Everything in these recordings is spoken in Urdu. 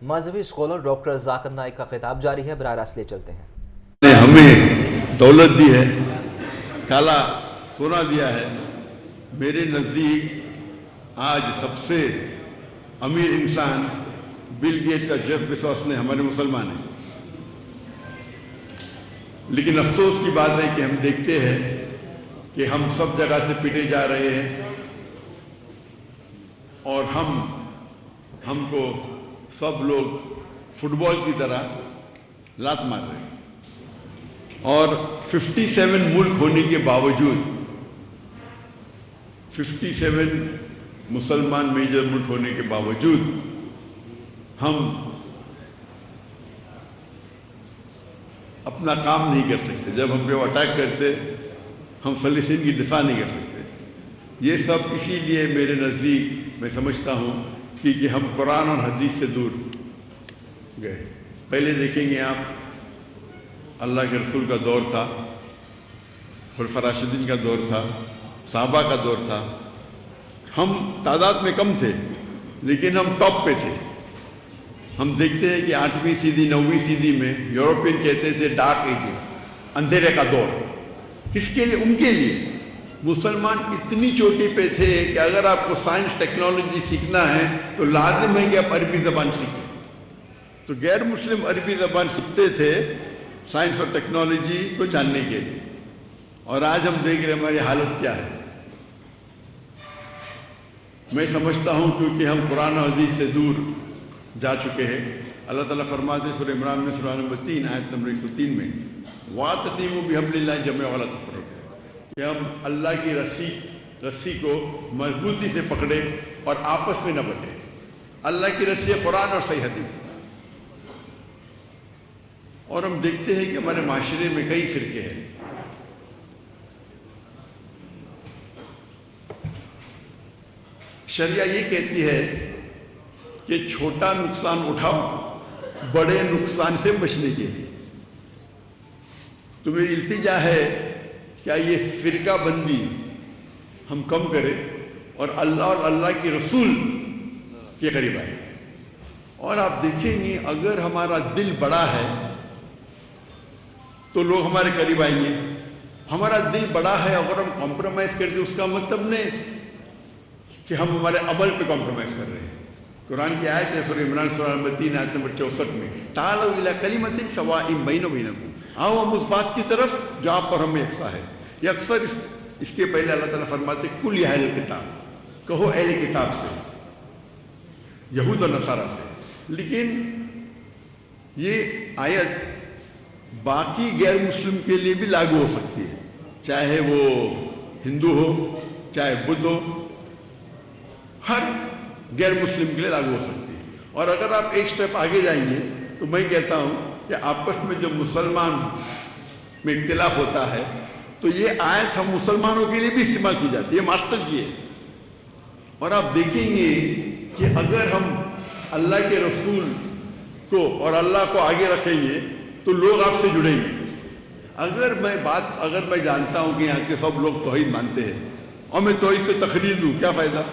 مذہبی اسکالر ڈاکٹر ذاکر نائک کا خطاب جاری ہے، براہ راست لے چلتے ہیں۔ نے ہمیں دولت دی ہے، کالا سونا دیا ہے۔ میرے نزدیک آج سب سے امیر انسان بل گیٹس اور جیف بیزوس نے ہمارے مسلمان ہیں، لیکن افسوس کی بات ہے کہ ہم دیکھتے ہیں کہ ہم سب جگہ سے پیٹے جا رہے ہیں اور ہم کو سب لوگ فٹ بال کی طرح لات مار رہے ہیں، اور 57 ملک ہونے کے باوجود 57 مسلمان میجر ملک ہونے کے باوجود ہم اپنا کام نہیں کر سکتے۔ جب ہم پہ اٹیک کرتے ہم فلسطین کی دفاع نہیں کر سکتے۔ یہ سب اسی لیے میرے نزدیک میں سمجھتا ہوں کہ ہم قرآن اور حدیث سے دور گئے۔ پہلے دیکھیں گے آپ، اللہ کے رسول کا دور تھا، خلفاء راشدین کا دور تھا، صحابہ کا دور تھا، ہم تعداد میں کم تھے لیکن ہم ٹاپ پہ تھے۔ ہم دیکھتے ہیں کہ 8ویں صدی 9ویں صدی میں یورپین کہتے تھے ڈارک ایجز، اندھیرے کا دور۔ کس کے لیے؟ ان کے لیے۔ مسلمان اتنی چوٹی پہ تھے کہ اگر آپ کو سائنس ٹیکنالوجی سیکھنا ہے تو لازم ہے کہ آپ عربی زبان سیکھیں۔ تو غیر مسلم عربی زبان سیکھتے تھے سائنس اور ٹیکنالوجی کو جاننے کے لیے، اور آج ہم دیکھ رہے ہیں ہماری حالت کیا ہے۔ میں سمجھتا ہوں کیونکہ ہم قرآن و حدیث سے دور جا چکے ہیں۔ اللہ تعالیٰ فرماتے ہیں سورہ عمران میں سورہ نمبر 3 آیت نمبر 103 میں، وَاعْتَصِمُوا بِحَبْلِ اللَّهِ جَمِيعًا وَلَا تَفَرَّقُوا، کہ ہم اللہ کی رسی کو مضبوطی سے پکڑے اور آپس میں نہ بٹے۔ اللہ کی رسی ہے قرآن اور صحیح حدیث۔ اور ہم دیکھتے ہیں کہ ہمارے معاشرے میں کئی فرقے ہیں۔ شریعہ یہ کہتی ہے کہ چھوٹا نقصان اٹھاؤ بڑے نقصان سے بچنے کے لیے۔ تو میری التجا ہے کیا یہ فرقہ بندی ہم کم کریں اور اللہ کی رسول کے قریب آئے۔ اور آپ دیکھیں گے اگر ہمارا دل بڑا ہے تو لوگ ہمارے قریب آئیں گے۔ ہمارا دل بڑا ہے اگر ہم کمپرومائز کرتے اس کا مطلب نہیں کہ ہم ہمارے عمل پہ کمپرومائز کر رہے ہیں۔ قرآن کی آیت ہے سورہ عمران سورہ نمبر 3 آیت نمبر 64 میں، تعالوا الی کلمۃ سواء بیننا وبینکم، آؤ ہم اس بات کی طرف جو آپ پر ہمیں یکساں ہے۔ یہ اکثر اس کے پہلے اللہ تعالیٰ فرماتے کل یا اہل کتاب، کہو اہل کتاب سے، یہود و نصارہ سے۔ لیکن یہ آیت باقی غیر مسلم کے لیے بھی لاگو ہو سکتی ہے، چاہے وہ ہندو ہو چاہے بدھ ہو، ہر غیر مسلم کے لیے لاگو ہو سکتی ہے۔ اور اگر آپ ایک سٹیپ آگے جائیں گے تو میں کہتا ہوں کہ آپس میں جب مسلمان میں اختلاف ہوتا ہے تو یہ آیت ہم مسلمانوں کے لیے بھی استعمال کی جاتی ہے، ماسٹر کی ہے۔ اور آپ دیکھیں گے کہ اگر ہم اللہ کے رسول کو اور اللہ کو آگے رکھیں گے تو لوگ آپ سے جڑیں گے۔ اگر میں جانتا ہوں کہ یہاں کے سب لوگ توحید مانتے ہیں اور میں توحید پہ تقریر دوں، کیا فائدہ؟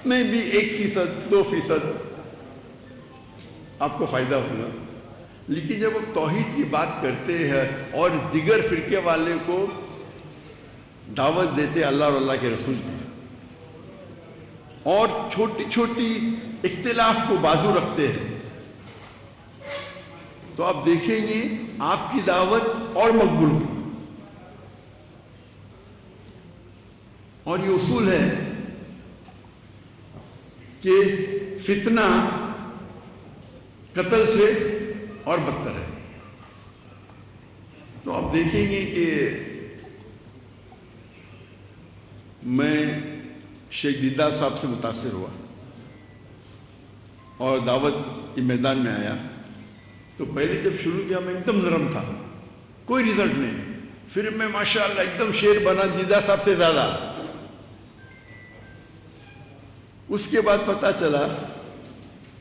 میں بھی 1%، 2% آپ کو فائدہ ہوگا۔ لیکن جب ہم توحید کی بات کرتے ہیں اور دیگر فرقے والے کو دعوت دیتے ہیں اللہ اور اللہ کے رسول کی، اور چھوٹی چھوٹی اختلاف کو بازو رکھتے ہیں، تو آپ دیکھیں گے آپ کی دعوت اور مقبول ہوگی۔ اور یہ اصول ہے کہ فتنہ قتل سے اور بدتر ہے۔ تو آپ دیکھیں گے کہ میں شیخ دیدار صاحب سے متاثر ہوا اور دعوت کے میدان میں آیا تو پہلے جب شروع کیا میں ایک دم نرم تھا، کوئی رزلٹ نہیں۔ پھر میں ماشاءاللہ ایک دم شیر بنا دیدار صاحب سے زیادہ۔ اس کے بعد پتہ چلا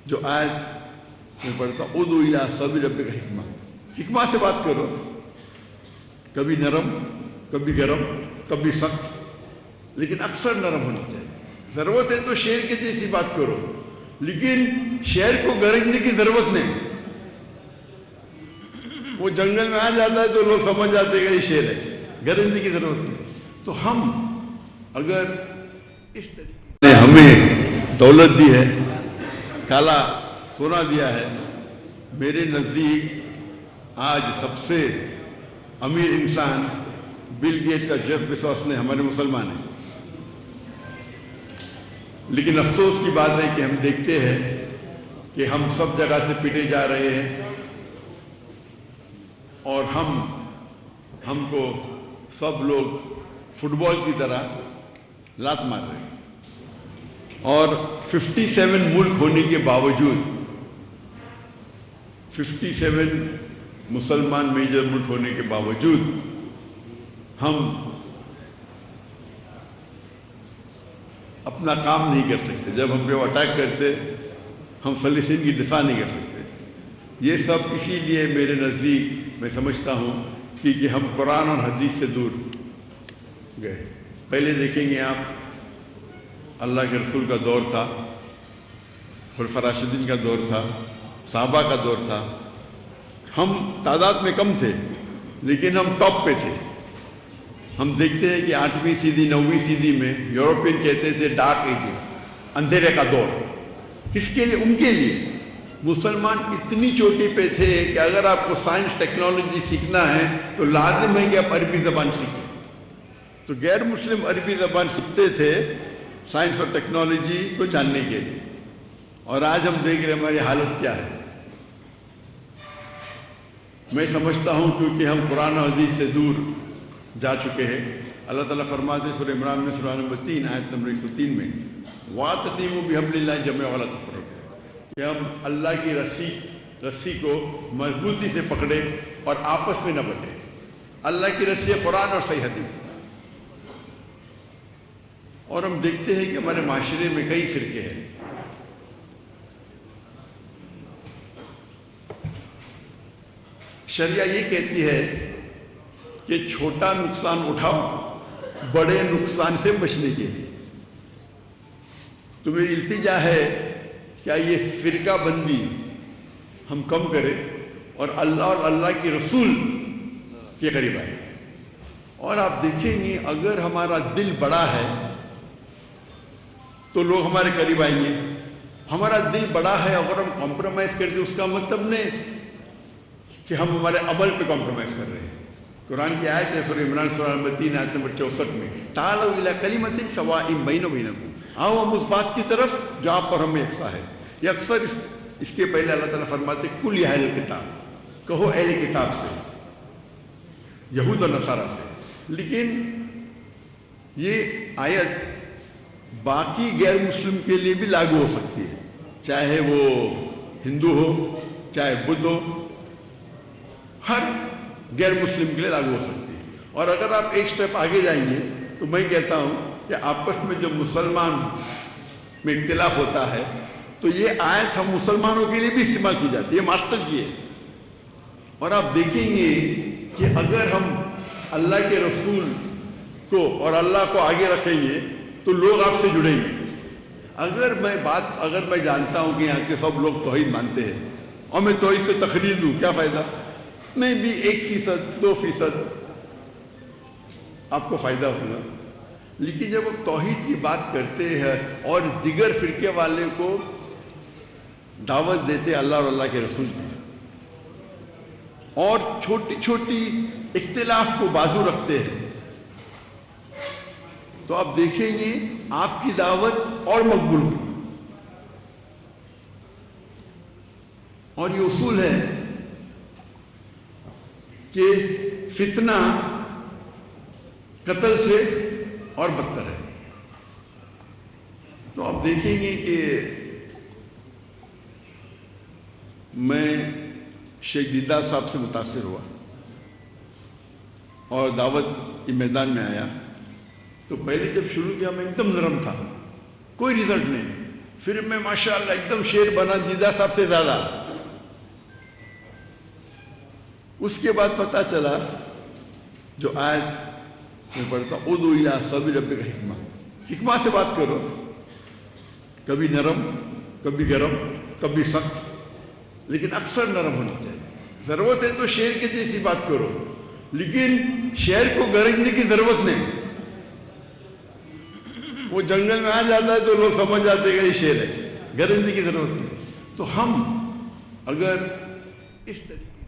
جو آیت میں پڑھتا ہوں، ادعو الی سبیل ربک حکمہ، حکمہ سے بات کرو، کبھی نرم کبھی گرم کبھی سخت، لیکن اکثر نرم ہونا چاہیے۔ ضرورت ہے تو شیر کے جیسی بات کرو، لیکن شیر کو گرجنے کی ضرورت نہیں. وہ جنگل میں آ جاتا ہے تو لوگ سمجھ جاتے ہیں کہ یہ شیر ہے, گرجنے کی ضرورت نہیں. تو ہم اگر اس طریقے نے ہمیں دولت دی ہے, کالا سونا دیا ہے, میرے نزدیک آج سب سے امیر انسان بل گیٹس اور جیف بیزوس نے ہمارے مسلمان ہیں. لیکن افسوس کی بات ہے کہ ہم دیکھتے ہیں کہ ہم سب جگہ سے پیٹے جا رہے ہیں اور ہم کو سب لوگ فٹ بال کی طرح لات مار رہے ہیں. اور 57 ملک ہونے کے باوجود 57 مسلمان میجر ملک ہونے کے باوجود ہم اپنا کام نہیں کر سکتے. جب ہم پہ وہ اٹیک کرتے ہم فلسطین کی دفاع نہیں کر سکتے. یہ سب اسی لیے میرے نزدیک میں سمجھتا ہوں کہ ہم قرآن اور حدیث سے دور گئے. پہلے دیکھیں گے آپ, اللہ کے رسول کا دور تھا, خلفاء راشدین کا دور تھا, صحابہ کا دور تھا. ہم تعداد میں کم تھے لیکن ہم ٹاپ پہ تھے. ہم دیکھتے ہیں کہ 8ویں صدی 9ویں صدی میں یورپین کہتے تھے ڈارک ایجز, اندھیرے کا دور. کس کے لیے؟ ان کے لیے. مسلمان اتنی چوٹی پہ تھے کہ اگر آپ کو سائنس ٹیکنالوجی سیکھنا ہے تو لازم ہے کہ آپ عربی زبان سیکھیں. تو غیر مسلم عربی زبان سیکھتے تھے سائنس اور ٹیکنالوجی کو جاننے کے لیے. اور آج ہم دیکھ رہے ہیں ہماری حالت کیا ہے. میں سمجھتا ہوں کیونکہ ہم قرآن و حدیث سے دور جا چکے ہیں. اللہ تعالیٰ فرماتے ہیں سورہ عمران میں سورہ نمبر 3 آیت نمبر 103 میں وَاعْتَصِمُوا بِحَبْلِ اللَّهِ جَمِيعًا وَلَا تَفَرَّقُوا, کہ ہم اللہ کی رسی کو مضبوطی سے پکڑے اور آپس میں نہ بٹے. اللہ کی رسی قرآن اور صحیح حدیث. اور ہم دیکھتے ہیں کہ ہمارے معاشرے میں کئی فرقے ہیں. شریعہ یہ کہتی ہے کہ چھوٹا نقصان اٹھاؤ بڑے نقصان سے بچنے کے لیے. تو میری التجا ہے کیا یہ فرقہ بندی ہم کم کریں اور اللہ کی رسول کے قریب آئے. اور آپ دیکھیں گے اگر ہمارا دل بڑا ہے تو لوگ ہمارے قریب آئیں گے. ہمارا دل بڑا ہے اگر ہم کمپرومائز کر دیں اس کا مطلب نہیں کہ ہم ہمارے عمل پہ کمپرومائز کر رہے ہیں. قرآن کی آیت ہے سورہ عمران سورہ نمبر 3 آیت نمبر 64 میں تعالوا الی کلمۃ سواء بیننا وبینکم, آؤ ہم اس بات کی طرف جو آپ پر ہمیں یکساں ہے. یہ اکثر اس کے پہلے اللہ تعالیٰ فرماتے قل یا اہل الکتاب, کہو اہل کتاب سے, یہود و نصارہ سے. لیکن یہ آیت باقی غیر مسلم کے لیے بھی لاگو ہو سکتی ہے, چاہے وہ ہندو ہو چاہے بدھ ہو, ہر غیر مسلم کے لیے لاگو ہو سکتی ہے. اور اگر آپ ایک سٹیپ آگے جائیں گے تو میں کہتا ہوں کہ آپس میں جب مسلمان میں اختلاف ہوتا ہے تو یہ آیت ہم مسلمانوں کے لیے بھی استعمال کی جاتی ہے. یہ ماسٹر کی ہے. اور آپ دیکھیں گے کہ اگر ہم اللہ کے رسول کو اور اللہ کو آگے رکھیں گے تو لوگ آپ سے جڑیں گے. اگر میں جانتا ہوں کہ یہاں کے سب لوگ توحید مانتے ہیں اور میں توحید پہ تقریر دوں, کیا فائدہ؟ میں بھی 1% 2% آپ کو فائدہ ہوگا. لیکن جب ہم توحید کی بات کرتے ہیں اور دیگر فرقے والے کو دعوت دیتے ہیں اللہ اور اللہ کے رسول کی, اور چھوٹی چھوٹی اختلاف کو بازو رکھتے ہیں, تو آپ دیکھیں گے آپ کی دعوت اور مقبول ہوگی. اور یہ اصول ہے کہ فتنہ قتل سے اور بدتر ہے. تو آپ دیکھیں گے کہ میں شیخ دیدار صاحب سے متاثر ہوا اور دعوت کے میدان میں آیا تو پہلے جب شروع کیا میں ایک دم نرم تھا, کوئی رزلٹ نہیں. پھر میں ماشاءاللہ ایک دم شیر بنا دیدار صاحب سے زیادہ. اس کے بعد پتہ چلا جو آیت میں پڑھتا ہوں ادعو الی سبیل ربک حکمہ, حکمہ سے بات کرو, کبھی نرم کبھی گرم کبھی سخت، لیکن اکثر نرم ہونا چاہیے. ضرورت ہے تو شیر کے جیسی بات کرو، لیکن شیر کو گرجنے کی ضرورت نہیں. وہ جنگل میں آ جاتا ہے تو لوگ سمجھ جاتے ہیں کہ یہ شیر ہے، گرجنے کی ضرورت نہیں. تو ہم اگر اس طریقے